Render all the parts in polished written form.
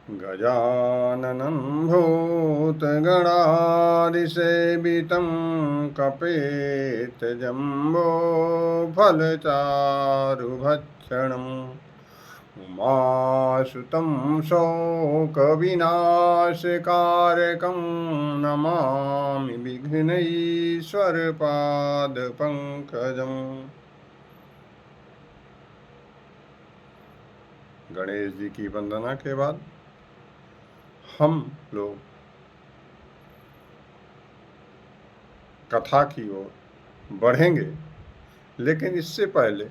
गजाननं भूतगणादिसेवितं कपेतजम्बोफलचारुभक्षणम् उमासुतं शोकविनाशकारकं नमामि विघ्नेश्वरपादपङ्कजम्। गणेश जी की वंदना के बाद हम लोग कथा की ओर बढ़ेंगे, लेकिन इससे पहले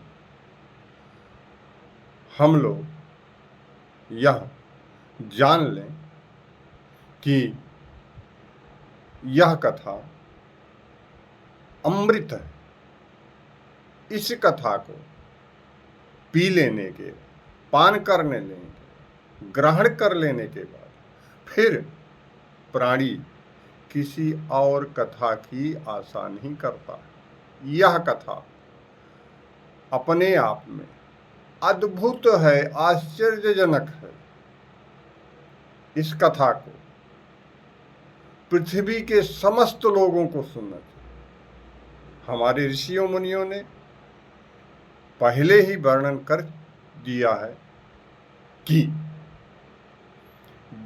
हम लोग यह जान लें कि यह कथा अमृत है। इस कथा को पी लेने के, पान करने लेंगे, ग्रहण कर लेने के बाद फिर प्राणी किसी और कथा की आशा नहीं करता। यह कथा अपने आप में अद्भुत है, आश्चर्यजनक है। इस कथा को पृथ्वी के समस्त लोगों को सुनना चाहिए। हमारे ऋषियों मुनियों ने पहले ही वर्णन कर दिया है कि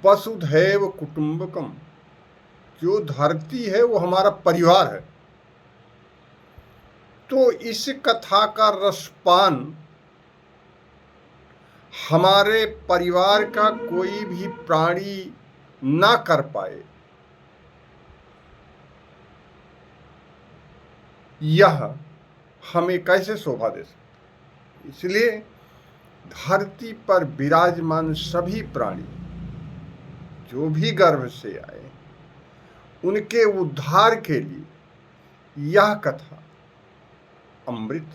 वसुधैव कुटुंबकम, जो धरती है वो हमारा परिवार है। तो इस कथा का रसपान हमारे परिवार का कोई भी प्राणी ना कर पाए, यह हमें कैसे शोभा दे सकता। इसलिए धरती पर विराजमान सभी प्राणी जो भी गर्भ से आए, उनके उद्धार के लिए यह कथा अमृत।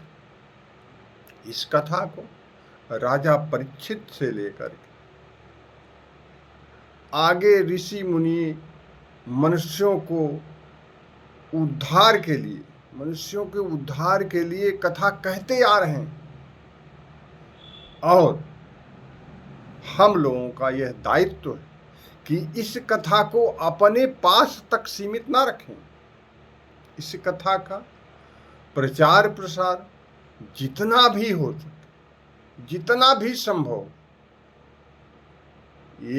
इस कथा को राजा परीक्षित से लेकर आगे ऋषि मुनि मनुष्यों को उद्धार के लिए, मनुष्यों के उद्धार के लिए कथा कहते आ रहे हैं। और हम लोगों का यह दायित्व है कि इस कथा को अपने पास तक सीमित ना रखें। इस कथा का प्रचार प्रसार जितना भी हो सके, जितना भी संभव,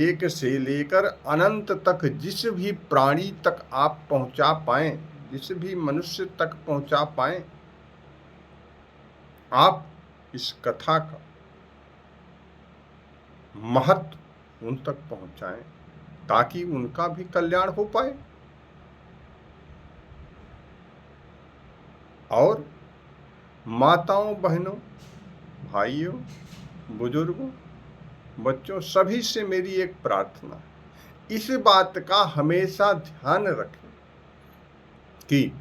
एक से लेकर अनंत तक जिस भी प्राणी तक आप पहुंचा पाएं, जिस भी मनुष्य तक पहुंचा पाएं, आप इस कथा का महत्व उन तक पहुंचाएं ताकि उनका भी कल्याण हो पाए। और माताओं, बहनों, भाइयों, बुजुर्गों, बच्चों, सभी से मेरी एक प्रार्थना है, इस बात का हमेशा ध्यान रखें कि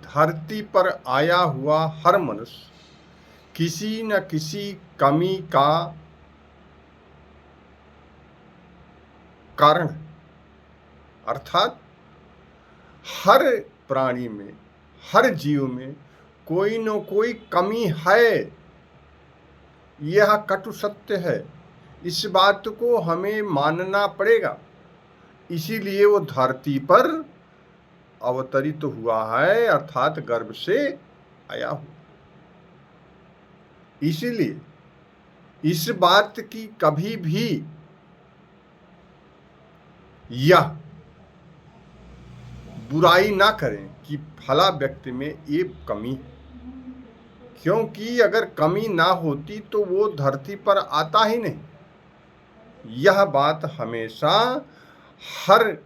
धरती पर आया हुआ हर मनुष्य किसी न किसी कमी का कारण, अर्थात हर प्राणी में, हर जीव में कोई न कोई कमी है। यह कटु सत्य है, इस बात को हमें मानना पड़ेगा। इसीलिए वो धरती पर अवतरित हुआ है, अर्थात गर्भ से आया हुआ। इसीलिए इस बात की कभी भी यह बुराई ना करें कि फला व्यक्ति में ये कमी है, क्योंकि अगर कमी ना होती तो वो धरती पर आता ही नहीं। यह बात हमेशा हर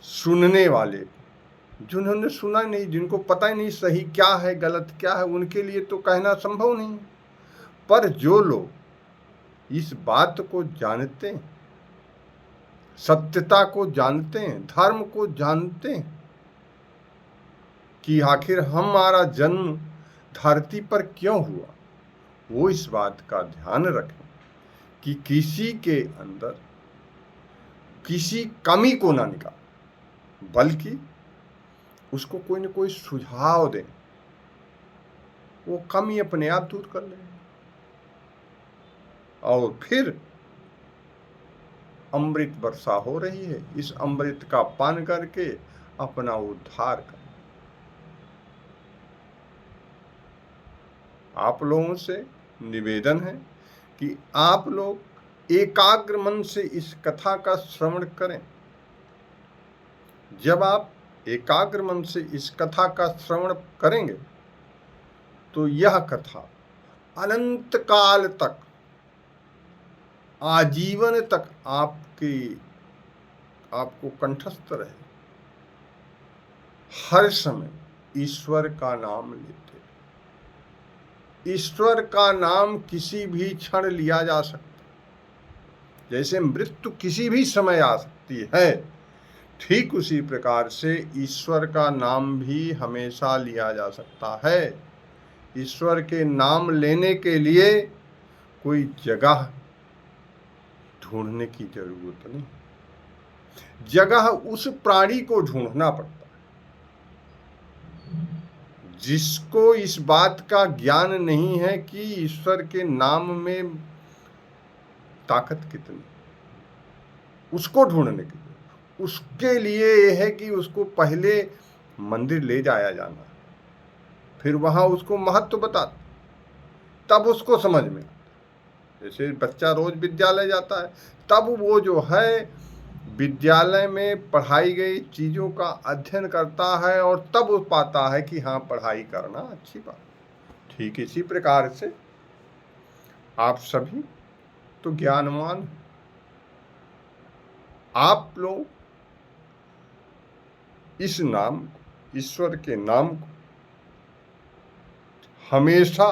सुनने वाले, जिन्होंने सुना नहीं, जिनको पता ही नहीं सही क्या है गलत क्या है, उनके लिए तो कहना संभव नहीं। पर जो लोग इस बात को जानते हैं, सत्यता को जानते हैं, धर्म को जानते हैं कि आखिर हमारा जन्म धरती पर क्यों हुआ, वो इस बात का ध्यान रखें कि किसी के अंदर किसी कमी को ना निकालें, बल्कि उसको कोई न कोई सुझाव दें, वो कमी अपने आप दूर कर लें। और फिर अमृत वर्षा हो रही है, इस अमृत का पान करके अपना उद्धार कर। आप लोगों से निवेदन है कि आप लोग एकाग्र मन से इस कथा का श्रवण करें। जब आप एकाग्र मन से इस कथा का श्रवण करेंगे तो यह कथा अनंत काल तक, आजीवन तक आपको कंठस्थ रहे। हर समय ईश्वर का नाम लेते। ईश्वर का नाम किसी भी क्षण लिया जा सकता, जैसे मृत्यु किसी भी समय आ सकती है, ठीक उसी प्रकार से ईश्वर का नाम भी हमेशा लिया जा सकता है। ईश्वर के नाम लेने के लिए कोई जगह ढूंढने की जरूरत नहीं, जगह उस प्राणी को ढूंढना पड़ता है जिसको इस बात का ज्ञान नहीं है कि ईश्वर के नाम में ताकत कितनी, उसको ढूंढने के लिए, उसके लिए यह है कि उसको पहले मंदिर ले जाया जाना, फिर वहां उसको महत्व बताते, तब उसको समझ में। जैसे बच्चा रोज विद्यालय जाता है, तब वो जो है विद्यालय में पढ़ाई गई चीजों का अध्ययन करता है और तब वो पाता है कि हाँ, पढ़ाई करना अच्छी बात। ठीक इसी प्रकार से आप सभी तो ज्ञानवान, आप लोग इस नाम, ईश्वर के नाम को हमेशा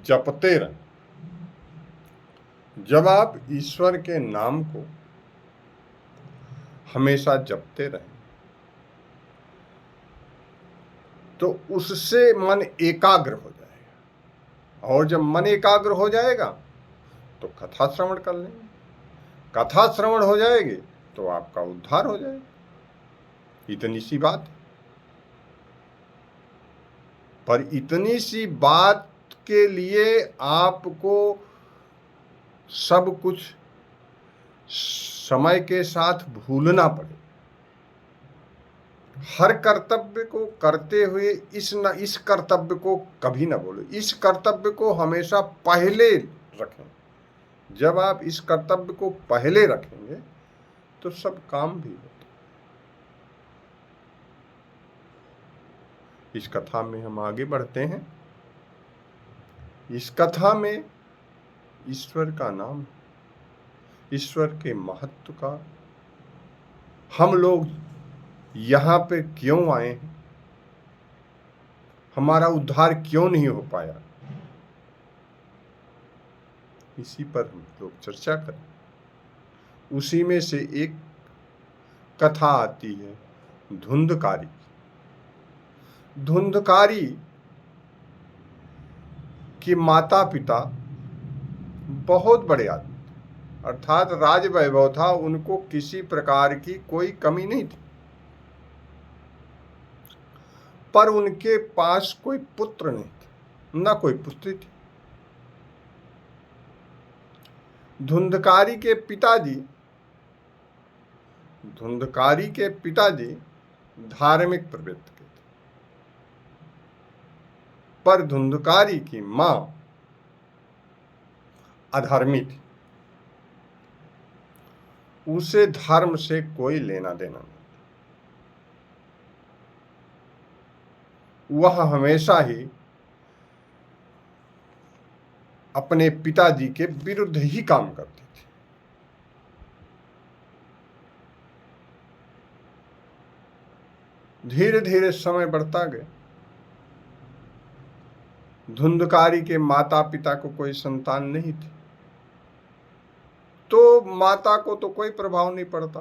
जपते रहें। जब आप ईश्वर के नाम को हमेशा जपते रहें तो उससे मन एकाग्र हो जाएगा, और जब मन एकाग्र हो जाएगा तो कथा श्रवण कर लेंगे, कथा श्रवण हो जाएगी तो आपका उद्धार हो जाएगा। इतनी सी बात है। पर इतनी सी बात के लिए आपको सब कुछ समय के साथ भूलना पड़े। हर कर्तव्य को करते हुए इस कर्तव्य को कभी ना बोलो, इस कर्तव्य को हमेशा पहले रखें। जब आप इस कर्तव्य को पहले रखेंगे तो सब काम भी होते। इस कथा में हम आगे बढ़ते हैं। इस कथा में ईश्वर का नाम, ईश्वर के महत्व का, हम लोग यहाँ पे क्यों आए हैं, हमारा उद्धार क्यों नहीं हो पाया, इसी पर हम लोग चर्चा करें। उसी में से एक कथा आती है धुंधकारी। धुंधकारी के माता पिता बहुत बड़े आदमी, अर्थात राज वैभव था, उनको किसी प्रकार की कोई कमी नहीं थी, पर उनके पास कोई पुत्र नहीं था, न कोई पुत्री थी। धुंधकारी के पिताजी धार्मिक प्रवृत्ति के थे, पर धुंधकारी की मां अधर्मी थी। उसे धर्म से कोई लेना देना नहीं। वह हमेशा ही अपने पिताजी के विरुद्ध ही काम करती थी। धीरे धीरे समय बढ़ता गया। धुंधकारी के माता पिता को कोई संतान नहीं थी, तो माता को तो कोई प्रभाव नहीं पड़ता,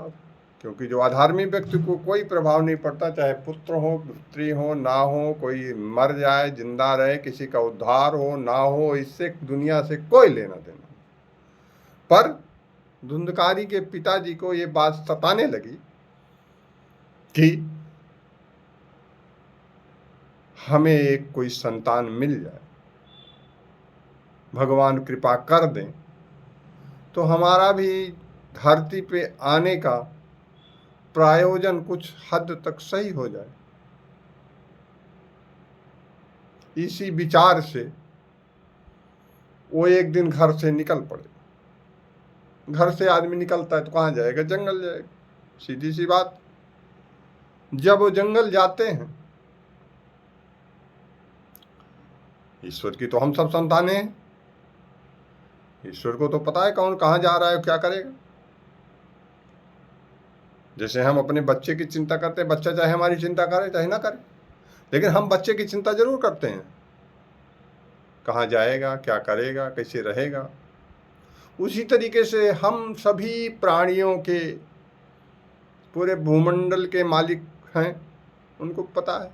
क्योंकि जो अधार्मिक व्यक्ति को कोई प्रभाव नहीं पड़ता, चाहे पुत्र हो, पुत्री हो, ना हो, कोई मर जाए, जिंदा रहे, किसी का उद्धार हो ना हो, इससे दुनिया से कोई लेना देना। पर धुंधकारी के पिताजी को ये बात सताने लगी कि हमें एक कोई संतान मिल जाए, भगवान कृपा कर दें तो हमारा भी धरती पे आने का प्रायोजन कुछ हद तक सही हो जाए, इसी विचार से वो एक दिन घर से निकल पड़े। घर से आदमी निकलता है तो कहाँ जाएगा? जंगल जाएगा, सीधी सी बात। जब वो जंगल जाते हैं, ईश्वर की तो हम सब संतानें हैं, ईश्वर को तो पता है कौन कहाँ जा रहा है, क्या करेगा। जैसे हम अपने बच्चे की चिंता करते हैं, बच्चा चाहे हमारी चिंता करे चाहे ना करे, लेकिन हम बच्चे की चिंता जरूर करते हैं, कहाँ जाएगा, क्या करेगा, कैसे रहेगा। उसी तरीके से हम सभी प्राणियों के, पूरे भूमंडल के मालिक हैं, उनको पता है।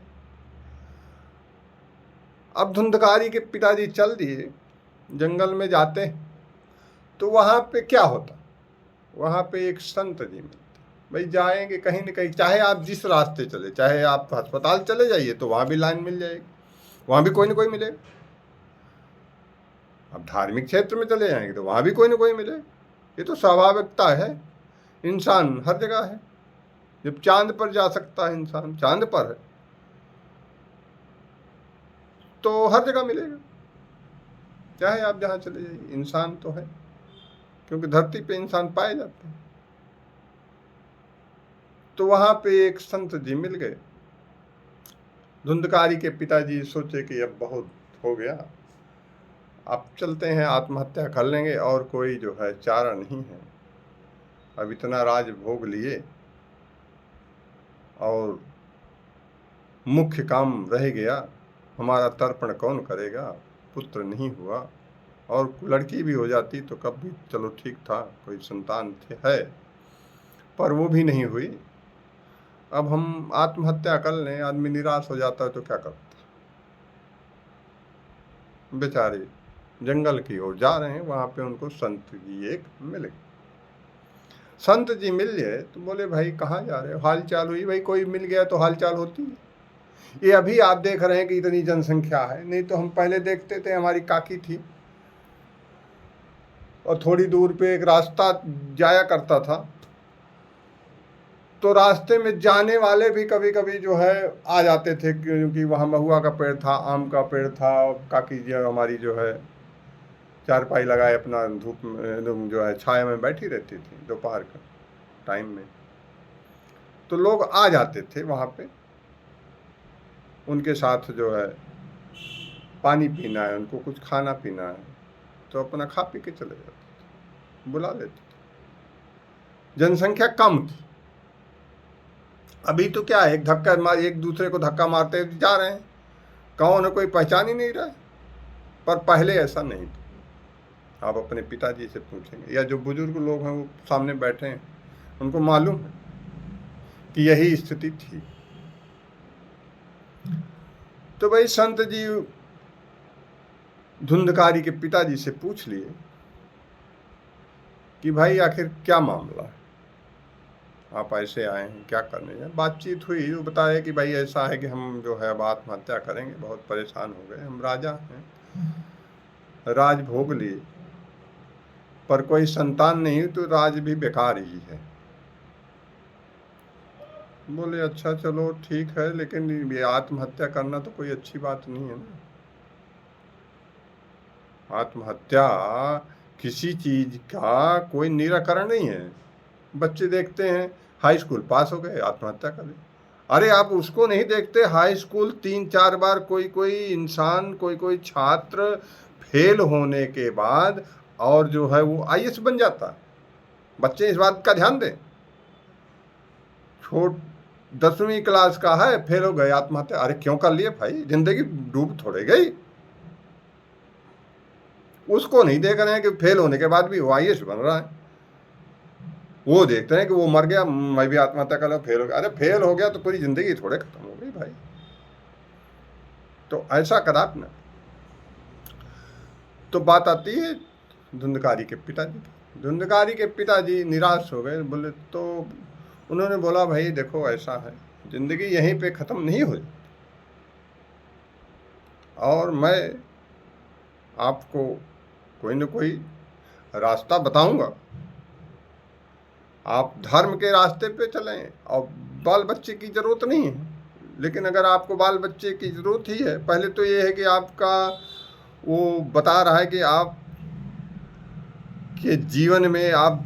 अब धुंधकारी के पिताजी चल दिए, जंगल में जाते तो वहाँ पे क्या होता? वहाँ पे एक संत जी मिलते। भाई जाएंगे कहीं न कहीं, चाहे आप जिस रास्ते चले, चाहे आप अस्पताल चले जाइए तो वहाँ भी लाइन मिल जाएगी, वहाँ भी कोई न कोई मिलेगा। अब धार्मिक क्षेत्र में चले जाएंगे तो वहाँ भी कोई न कोई मिलेगा। ये तो स्वाभाविकता है, इंसान हर जगह है। जब चांद पर जा सकता है इंसान, चांद पर है, तो हर जगह मिलेगा, चाहे आप जहाँ चले जाइए, इंसान तो है, क्योंकि धरती पे इंसान पाए जाते हैं। तो वहाँ पे एक संत जी मिल गए। धुंधकारी के पिताजी सोचे कि अब बहुत हो गया, अब चलते हैं, आत्महत्या कर लेंगे, और कोई जो है चारा नहीं है। अब इतना राज भोग लिए और मुख्य काम रह गया, हमारा तर्पण कौन करेगा? पुत्र नहीं हुआ, और लड़की भी हो जाती तो कब भी चलो ठीक था, कोई संतान थे है, पर वो भी नहीं हुई। अब हम आत्महत्या कर लें, आदमी निराश हो जाता है तो क्या करता? बेचारे जंगल की ओर जा रहे हैं, वहाँ पे उनको संत जी एक मिले। संत जी मिल गए तो बोले भाई कहाँ जा रहे हो? हाल चाल हुई। भाई कोई मिल गया तो हाल चाल होती है। ये अभी आप देख रहे हैं कि इतनी जनसंख्या है, नहीं तो हम पहले देखते थे, हमारी काकी थी और थोड़ी दूर पे एक रास्ता जाया करता था, तो रास्ते में जाने वाले भी कभी कभी जो है आ जाते थे, क्योंकि वहाँ महुआ का पेड़ था, आम का पेड़ था, और काकी जी हमारी जो है चारपाई लगाए अपना धूप में जो है छाया में बैठी रहती थी दोपहर का टाइम में। तो लोग आ जाते थे वहाँ पे, उनके साथ जो है पानी पीना है, उनको कुछ खाना पीना है, तो अपना खा पी के चले जाते थे, बुला लेते थे। जनसंख्या कम थी। अभी तो क्या है, एक धक्का मार, एक दूसरे को धक्का मारते जा रहे हैं, कौन है कोई पहचान ही नहीं रहा है। पर पहले ऐसा नहीं था। आप अपने पिताजी से पूछेंगे, या जो बुजुर्ग लोग हैं वो सामने बैठे हैं, उनको मालूम है कि यही स्थिति थी। तो भाई संत जी धुंधकारी के पिताजी से पूछ लिए कि भाई आखिर क्या मामला है, आप ऐसे आए हैं, क्या करने जाए? बातचीत हुई, वो बताया कि भाई ऐसा है कि हम जो है अब आत्महत्या करेंगे, बहुत परेशान हो गए, हम राजा हैं, राज भोग लिए, पर कोई संतान नहीं, तो राज भी बेकार ही है। बोले अच्छा चलो ठीक है, लेकिन ये आत्महत्या करना तो कोई अच्छी बात नहीं है ना। आत्महत्या किसी चीज का कोई निराकरण नहीं है। बच्चे देखते हैं हाई स्कूल पास हो गए, आत्महत्या कर ली। अरे आप उसको नहीं देखते, हाई स्कूल 3-4 बार कोई कोई इंसान, कोई कोई छात्र फेल होने के बाद और जो है वो आईएएस बन जाता है। बच्चे इस बात का ध्यान दें। छोट 10वीं क्लास का है, फेल हो गए, आत्महत्या। अरे क्यों कर लिए भाई? जिंदगी डूब थोड़े गई। उसको नहीं देख रहे हैं कि फेल होने के बाद भी वो आईएएस बन रहा है। वो देखते हैं कि वो मर गया, मैं भी आत्महत्या कर, फेल हो गया। अरे फेल हो गया तो पूरी जिंदगी थोड़े खत्म हो गई भाई। तो ऐसा कदाप ना। तो बात आती है धुंधकारी के पिताजी की। धुंधकारी के पिताजी निराश हो गए। बोले तो उन्होंने बोला भाई देखो ऐसा है, जिंदगी यहीं पे ख़त्म नहीं हुई, और मैं आपको कोई न कोई रास्ता बताऊंगा, आप धर्म के रास्ते पे चलें और बाल बच्चे की ज़रूरत नहीं है। लेकिन अगर आपको बाल बच्चे की ज़रूरत ही है, पहले तो ये है कि आपका वो बता रहा है कि आप के जीवन में आप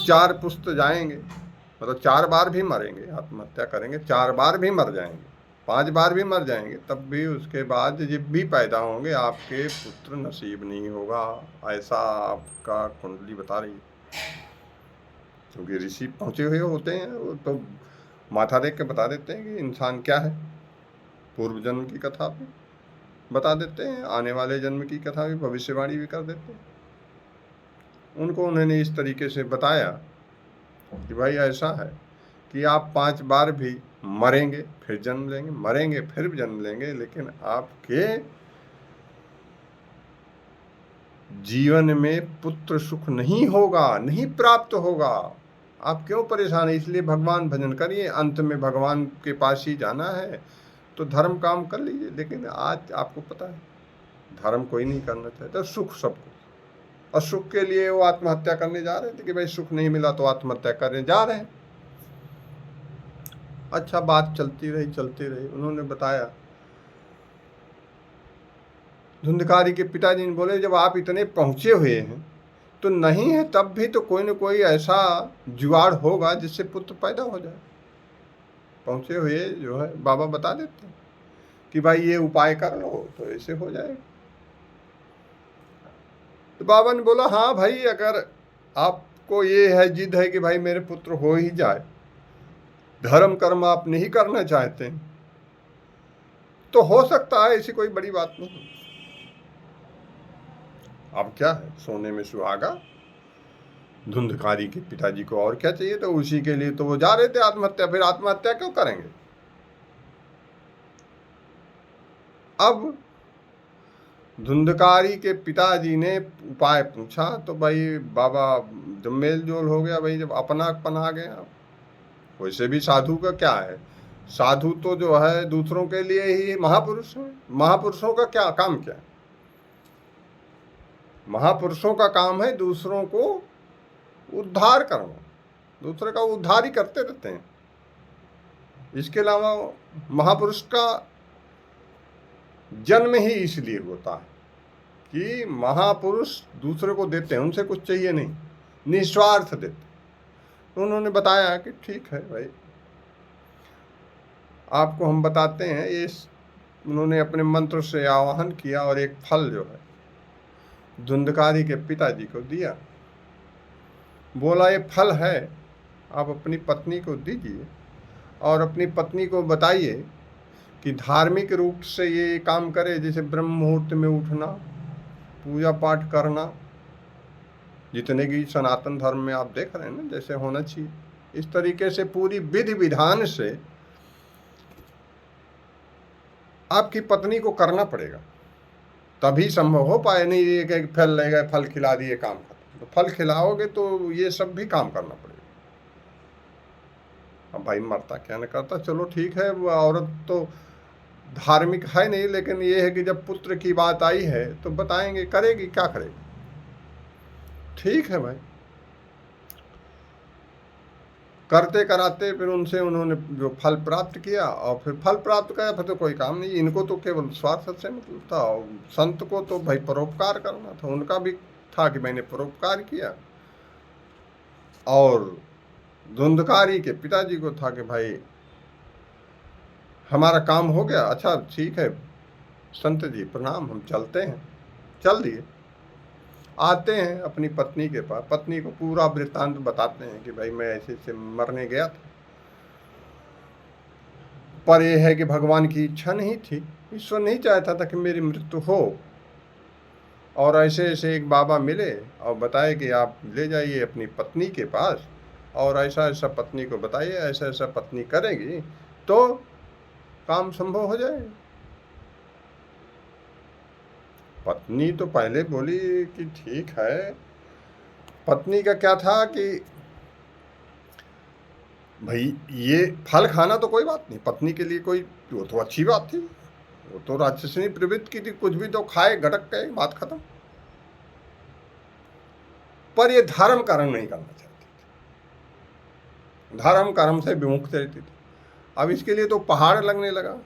4 पुस्त जाएंगे, मतलब 4 बार भी मरेंगे, आत्महत्या करेंगे, 4 बार भी मर जाएंगे, 5 बार भी मर जाएंगे, तब भी उसके बाद जब भी पैदा होंगे आपके पुत्र नसीब नहीं होगा, ऐसा आपका कुंडली बता रही है। क्योंकि ऋषि पहुँचे हुए होते हैं, वो तो माथा देख के बता देते हैं कि इंसान क्या है, पूर्व जन्म की कथा भी बता देते हैं, आने वाले जन्म की कथा भी, भविष्यवाणी भी कर देते हैं। उनको उन्होंने इस तरीके से बताया कि भाई ऐसा है कि आप 5 बार भी मरेंगे फिर जन्म लेंगे, मरेंगे फिर जन्म लेंगे, लेकिन आपके जीवन में पुत्र सुख नहीं होगा, नहीं प्राप्त होगा। आप क्यों परेशान है? इसलिए भगवान भजन करिए, अंत में भगवान के पास ही जाना है, तो धर्म काम कर लीजिए। लेकिन आज आपको पता है धर्म कोई नहीं करना चाहता, सुख सबको, और सुख के लिए वो आत्महत्या करने जा रहे थे कि भाई सुख नहीं मिला तो आत्महत्या करने जा रहे हैं। अच्छा, बात चलती रही। उन्होंने बताया, धुंधकारी के पिताजी ने बोले जब आप इतने पहुंचे हुए हैं तो नहीं है तब भी तो कोई न कोई ऐसा जुगाड़ होगा जिससे पुत्र पैदा हो जाए। पहुंचे हुए जो है बाबा बता देते हैं कि भाई ये उपाय कर लो तो ऐसे हो जाएगा। तो बाबा ने बोला हाँ भाई, अगर आपको ये है जिद है कि भाई मेरे पुत्र हो ही जाए, धर्म कर्म आप नहीं करना चाहते तो हो सकता है, ऐसी कोई बड़ी बात नहीं। अब क्या है, सोने में सुहागा। धुंधकारी के पिताजी को और क्या चाहिए, तो उसी के लिए तो वो जा रहे थे आत्महत्या, फिर आत्महत्या क्यों करेंगे। अब धुंधकारी के पिताजी ने उपाय पूछा तो भाई बाबा जब मेल जोल हो गया, भाई जब अपनापन आ गया, वैसे भी साधु का क्या है, साधु तो जो है दूसरों के लिए ही महापुरुष है। महापुरुषों का क्या काम, क्या है, महापुरुषों का काम है दूसरों को उद्धार करना, दूसरे का उद्धार ही करते रहते हैं। इसके अलावा महापुरुष का जन्म ही इसलिए होता है कि महापुरुष दूसरे को देते हैं, उनसे कुछ चाहिए नहीं, निस्वार्थ देते। तो उन्होंने बताया कि ठीक है भाई, आपको हम बताते हैं। ये उन्होंने अपने मंत्र से आवाहन किया और एक फल जो है धुंधकारी के पिताजी को दिया। बोला ये फल है, आप अपनी पत्नी को दीजिए और अपनी पत्नी को बताइए कि धार्मिक रूप से ये काम करे, जैसे ब्रह्म मुहूर्त में उठना, पूजा पाठ करना, जितने की सनातन धर्म में आप देख रहे हैं ना जैसे होना चाहिए, इस तरीके से पूरी विधि विधान से आपकी पत्नी को करना पड़ेगा, तभी संभव हो पाए। नहीं ये कि फल ले गए, फल खिला दिए, काम खत्म। तो फल खिलाओगे तो ये सब भी काम करना पड़ेगा। अब भाई मरता क्या न करता, चलो ठीक है, वो औरत तो धार्मिक है नहीं, लेकिन ये है कि जब पुत्र की बात आई है तो बताएंगे, करेगी, क्या करेगी। ठीक है भाई, करते कराते फिर उनसे उन्होंने जो फल प्राप्त किया, और फिर फल प्राप्त किया, फिर तो कोई काम नहीं। इनको तो केवल स्वार्थ से मतलब था, और संत को तो भाई परोपकार करना था, उनका भी था कि मैंने परोपकार किया। और धुंधकारी के पिताजी को था कि भाई हमारा काम हो गया, अच्छा ठीक है संत जी प्रणाम, हम चलते हैं। चल दिए, आते हैं अपनी पत्नी के पास, पत्नी को पूरा वृत्तांत बताते हैं कि भाई मैं ऐसे ऐसे मरने गया था, पर यह है कि भगवान की इच्छा नहीं थी, ईश्वर नहीं चाहता था कि मेरी मृत्यु हो। और ऐसे ऐसे एक बाबा मिले और बताए कि आप ले जाइए अपनी पत्नी के पास, और ऐसा ऐसा पत्नी को बताइए, ऐसा ऐसा पत्नी करेगी तो काम संभव हो जाएगा। पत्नी तो पहले बोली कि ठीक है। पत्नी का क्या था कि भाई ये फल खाना तो कोई बात नहीं, पत्नी के लिए कोई, वो तो अच्छी बात थी, वो तो राक्षसनी प्रवृत्ति की थी, कुछ भी तो खाए, गटक गए, बात खत्म। पर ये धर्म कारण नहीं करना चाहती थी। धर्म कर्म से विमुक्त रहती थी। अब इसके लिए तो पहाड़ लगने लगा।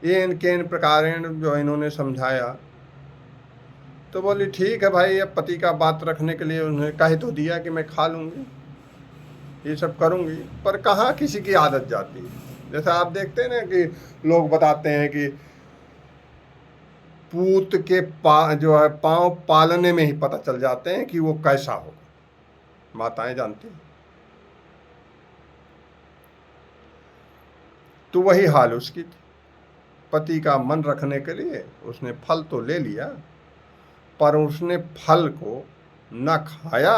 एन केन प्रकारेण जो इन्होंने समझाया तो बोली ठीक है भाई, अब पति का बात रखने के लिए उन्होंने कह तो दिया कि मैं खा लूँगी, ये सब करूँगी, पर कहाँ किसी की आदत जाती है। जैसे आप देखते हैं ना कि लोग बताते हैं कि पूत के जो है पाँव पालने में ही पता चल जाते हैं कि वो कैसा हो। माताएं जानती हैं। तो वही हाल उसकी थी। पति का मन रखने के लिए उसने फल तो ले लिया, पर उसने फल को न खाया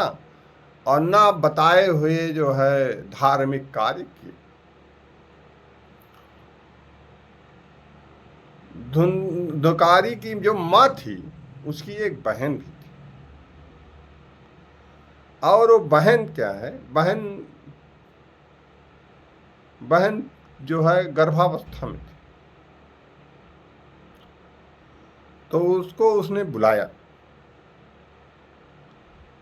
और न बताए हुए जो है धार्मिक कार्य किए। धुंधकारी की जो माँ थी उसकी एक बहन भी थी, और वो बहन क्या है, बहन जो है गर्भावस्था में थी। तो उसको उसने बुलाया।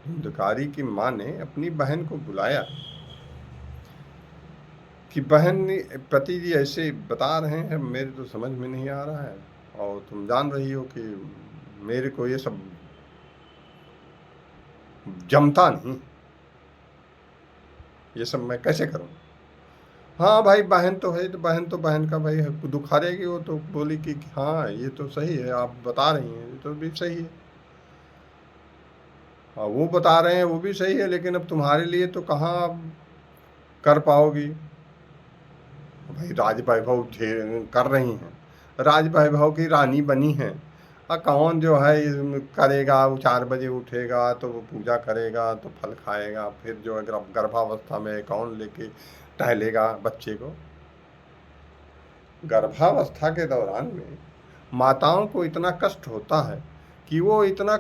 धुंधकारी की माँ ने अपनी बहन को बुलाया कि बहन, पति जी ऐसे बता रहे हैं, मेरे तो समझ में नहीं आ रहा है, और तुम जान रही हो कि मेरे को ये सब जमता नहीं, ये सब मैं कैसे करूं। हाँ भाई, बहन तो है, तो बहन का भाई दुखारेगी। वो तो बोली कि हाँ ये तो सही है, आप बता रही हैं, ये तो भी सही है। हाँ, वो बता रहे हैं वो भी सही है, लेकिन अब तुम्हारे लिए तो कहाँ आप कर पाओगी। भाई राज वैभव कर रही हैं, राज वैभव की रानी बनी हैं, और कौन जो है करेगा, वो 4 बजे उठेगा तो वो पूजा करेगा तो फल खाएगा, फिर जो है गर्भावस्था में कौन लेके टहलेगा बच्चे को। गर्भावस्था के दौरान में माताओं को इतना कष्ट होता है कि वो इतना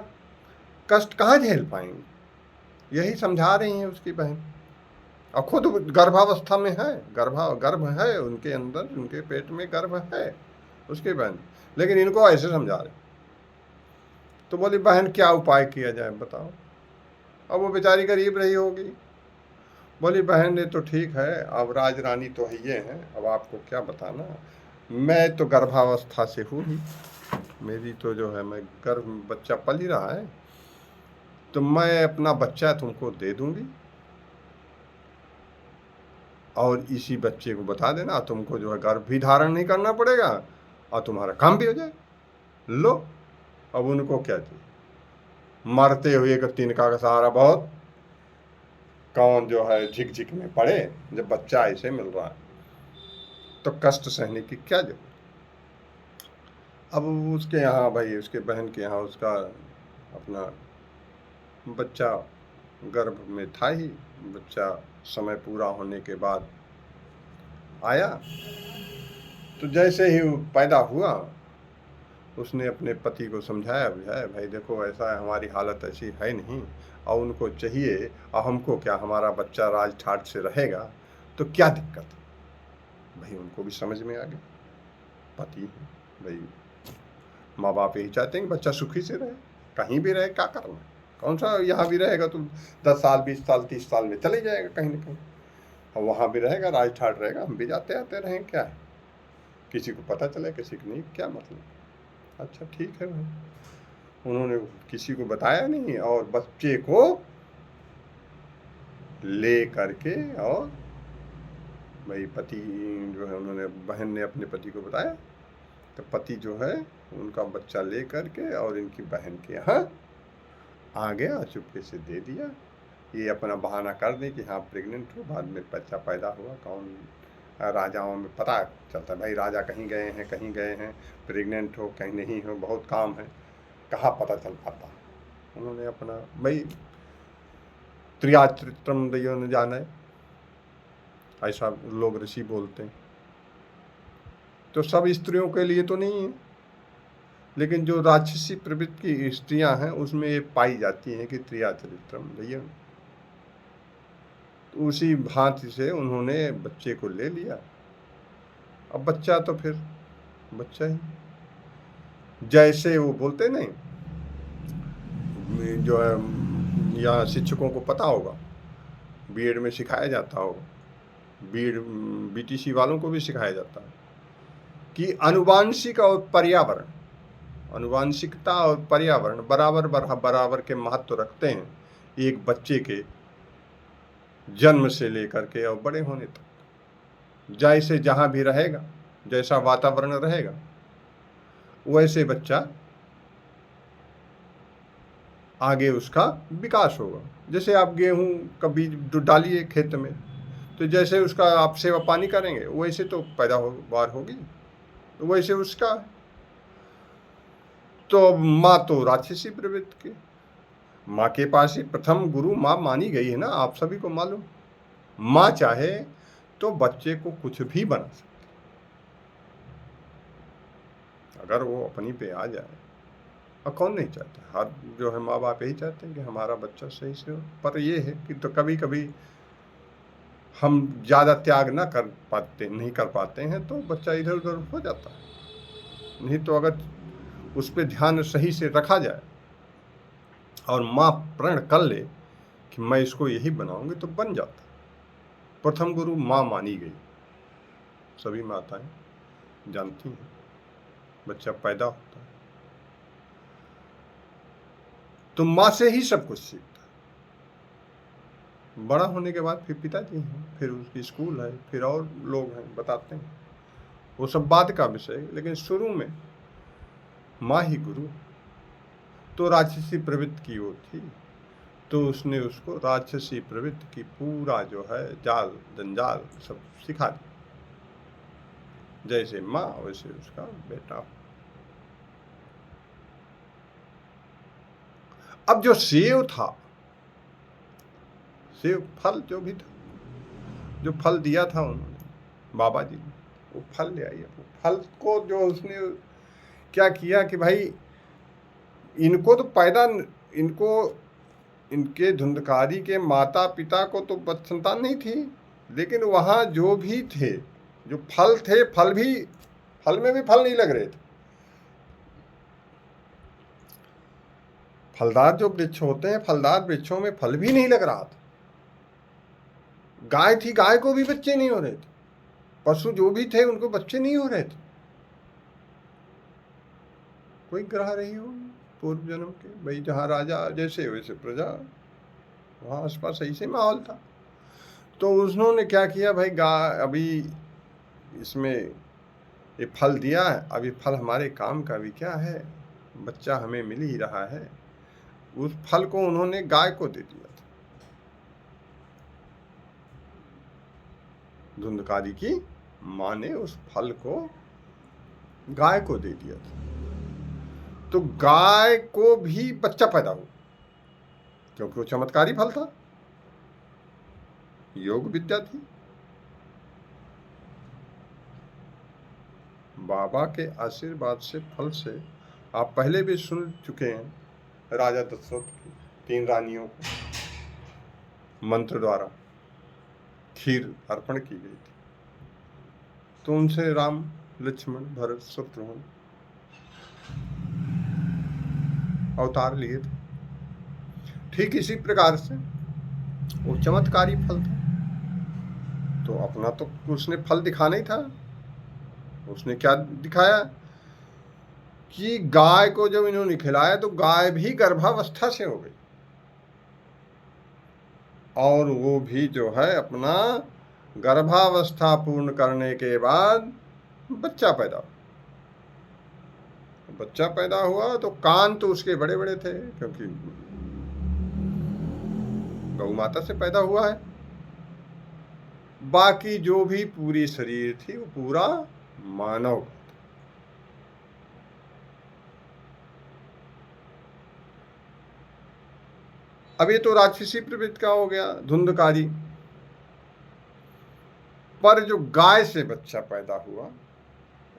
कष्ट कहाँ झेल पाएंगी। यही समझा रही हैं उसकी बहन, और खुद गर्भावस्था में है, गर्भ है उनके अंदर, उनके पेट में गर्भ है उसके बहन, लेकिन इनको ऐसे समझा रहे। तो बोली बहन क्या उपाय किया जाए बताओ। अब वो बेचारी गरीब रही होगी। बोली बहन ने तो ठीक है, अब राज रानी तो है ये हैं, अब आपको क्या बताना, मैं तो गर्भावस्था से हूँ ही, मेरी तो जो है मैं गर्भ में बच्चा पल ही रहा है, तो मैं अपना बच्चा तुमको दे दूंगी, और इसी बच्चे को बता देना, तुमको जो है गर्भ भी धारण नहीं करना पड़ेगा और तुम्हारा काम भी हो जाए। लो, अब उनको क्या चाहिए, मरते हुए का तिनका का सहारा बहुत, कौन जो है झिक झिक में पड़े जब बच्चा ऐसे मिल रहा है, तो कष्ट सहने की क्या जरूरत। अब उसके यहाँ भाई, उसके बहन के यहाँ उसका अपना बच्चा गर्भ में था ही, बच्चा समय पूरा होने के बाद आया। तो जैसे ही वो पैदा हुआ, उसने अपने पति को समझाया बुझाया, भाई देखो ऐसा है, हमारी हालत ऐसी है नहीं, और उनको चाहिए, और हमको क्या, हमारा बच्चा राज ठाट से रहेगा तो क्या दिक्कत है। भाई उनको भी समझ में आ गया, पति है भाई, माँ बाप यही चाहते हैं कि बच्चा सुखी से रहे, कहीं भी रहे, क्या करना, कौन सा यहाँ भी रहेगा तो 10 साल 20 साल 30 साल में चले जाएगा कहीं ना कहीं, और वहाँ भी रहेगा, राज ठाट रहेगा, हम भी जाते आते रहें, क्या है, किसी को पता चले किसी को नहीं, क्या मतलब। अच्छा ठीक है भाई, उन्होंने किसी को बताया नहीं, और बच्चे को ले करके, और भाई पति जो है, उन्होंने बहन ने अपने पति को बताया, तो पति जो है उनका बच्चा ले करके और इनकी बहन के यहाँ आ गया, चुपके से दे दिया। ये अपना बहाना कर दें कि हाँ प्रेग्नेंट हो, बाद में बच्चा पैदा हुआ, कौन राजाओं में पता चलता है भाई, राजा कहीं गए हैं कहीं गए हैं, प्रेग्नेंट हो कहीं नहीं हो, बहुत काम है, कहाँ पता चल पाता। उन्होंने अपना भाई त्रियाचरित्रम दैयो न जाने, ऐसा लोग ऋषि बोलते हैं। तो सब स्त्रियों के लिए तो नहीं है, लेकिन जो राक्षसी प्रवृत्ति की स्त्रियां हैं उसमें ये पाई जाती हैं कि त्रियाचरित्रम दैयो। तो उसी भांति से उन्होंने बच्चे को ले लिया। अब बच्चा तो फिर बच्चा ही, जैसे वो बोलते नहीं, जो है यहाँ शिक्षकों को पता होगा, बीएड में सिखाया जाता हो, बीएड बीटीसी वालों को भी सिखाया जाता है कि अनुवांशिक और पर्यावरण, अनुवांशिकता और पर्यावरण बराबर बराबर के महत्व रखते हैं एक बच्चे के जन्म से लेकर के और बड़े होने तक। जैसे जहाँ भी रहेगा, जैसा वातावरण रहेगा, वैसे बच्चा आगे उसका विकास होगा। जैसे आप गेहूं का बीज डालिए खेत में, तो जैसे उसका आप सेवा पानी करेंगे वैसे तो पैदावार होगी, तो वैसे उसका। तो माँ तो राक्षसी प्रवृत्ति की, माँ के पास ही प्रथम गुरु माँ मानी गई है ना, आप सभी को मालूम। माँ चाहे तो बच्चे को कुछ भी बना सकती, अगर वो अपनी पे आ जाए। और कौन नहीं चाहता, हर जो है माँ बाप यही चाहते हैं कि हमारा बच्चा सही से हो। पर ये है कि तो कभी कभी हम ज़्यादा त्याग नहीं कर पाते हैं, तो बच्चा इधर उधर हो जाता है। नहीं तो अगर उस पर ध्यान सही से रखा जाए और माँ प्रण कर ले कि मैं इसको यही बनाऊंगी, तो बन जाता। प्रथम गुरु माँ मानी गई, सभी माताएं जानती हैं। बच्चा पैदा होता है तो माँ से ही सब कुछ सीखता है। बड़ा होने के बाद फिर पिताजी हैं, फिर उसकी स्कूल है, फिर और लोग हैं बताते हैं, वो सब बाद का विषय है। लेकिन शुरू में माँ ही गुरु। तो राक्षसी प्रवृत्ति की वो थी, तो उसने उसको राक्षसी प्रवृत्ति की पूरा जो है जाल जंजाल सब सिखा दिया। जैसे माँ वैसे उसका बेटा। अब जो सेव था, सेव फल जो भी था, जो फल दिया था उन्होंने बाबा जी ने, वो फल ले आई। वो फल को जो उसने क्या किया कि भाई इनको तो इनके धुंधकारी के माता पिता को तो संतान नहीं थी, लेकिन वहाँ जो भी थे, जो फल थे, फल में भी फल नहीं लग रहे थे। फलदार जो वृक्ष होते हैं, फलदार वृक्षों में फल भी नहीं लग रहा था। गाय थी, गाय को भी बच्चे नहीं हो रहे थे। पशु जो भी थे उनको बच्चे नहीं हो रहे थे। कोई ग्रह रही हो पूर्व जन्म के, भाई जहाँ राजा जैसे वैसे प्रजा, वहाँ आसपास ऐसे माहौल था। तो उन्होंने क्या किया, भाई गाय अभी इसमें ये फल दिया है, अभी फल हमारे काम का भी क्या है, बच्चा हमें मिल ही रहा है। उस फल को उन्होंने गाय को दे दिया था। धुंधकारी की माँ ने उस फल को गाय को दे दिया था। तो गाय को भी बच्चा पैदा हुआ, क्योंकि वो चमत्कारी फल था, योग विद्या थी। बाबा के आशीर्वाद से, फल से, आप पहले भी सुन चुके हैं राजा दशरथ की 3 रानियों को मंत्र द्वारा खीर अर्पण की गई थी। तो उनसे राम लक्ष्मण भरत शत्रुघ्न अवतार लिए थे। ठीक इसी प्रकार से वो चमत्कारी फल था। तो अपना तो उसने फल दिखाना ही था। उसने क्या दिखाया कि गाय को जब इन्होंने खिलाया तो गाय भी गर्भावस्था से हो गई, और वो भी जो है अपना गर्भावस्था पूर्ण करने के बाद बच्चा पैदा हुआ। तो कान तो उसके बड़े बड़े थे, क्योंकि गौ माता से पैदा हुआ है। बाकी जो भी पूरी शरीर थी वो पूरा मानव। अब ये तो राक्षसी प्रवृत्ति का हो गया, धुंधकारी। पर जो गाय से बच्चा पैदा हुआ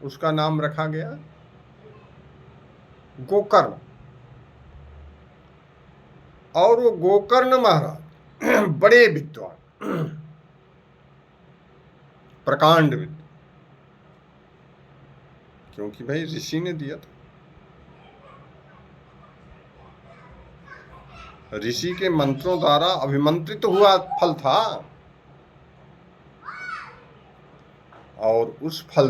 उसका नाम रखा गया गोकर्ण। और वो गोकर्ण महाराज बड़े विद्वान, प्रकांड विद्वान, क्योंकि भाई ऋषि ने दिया था। ऋषि के मंत्रों द्वारा अभिमंत्रित हुआ फल था और उस फल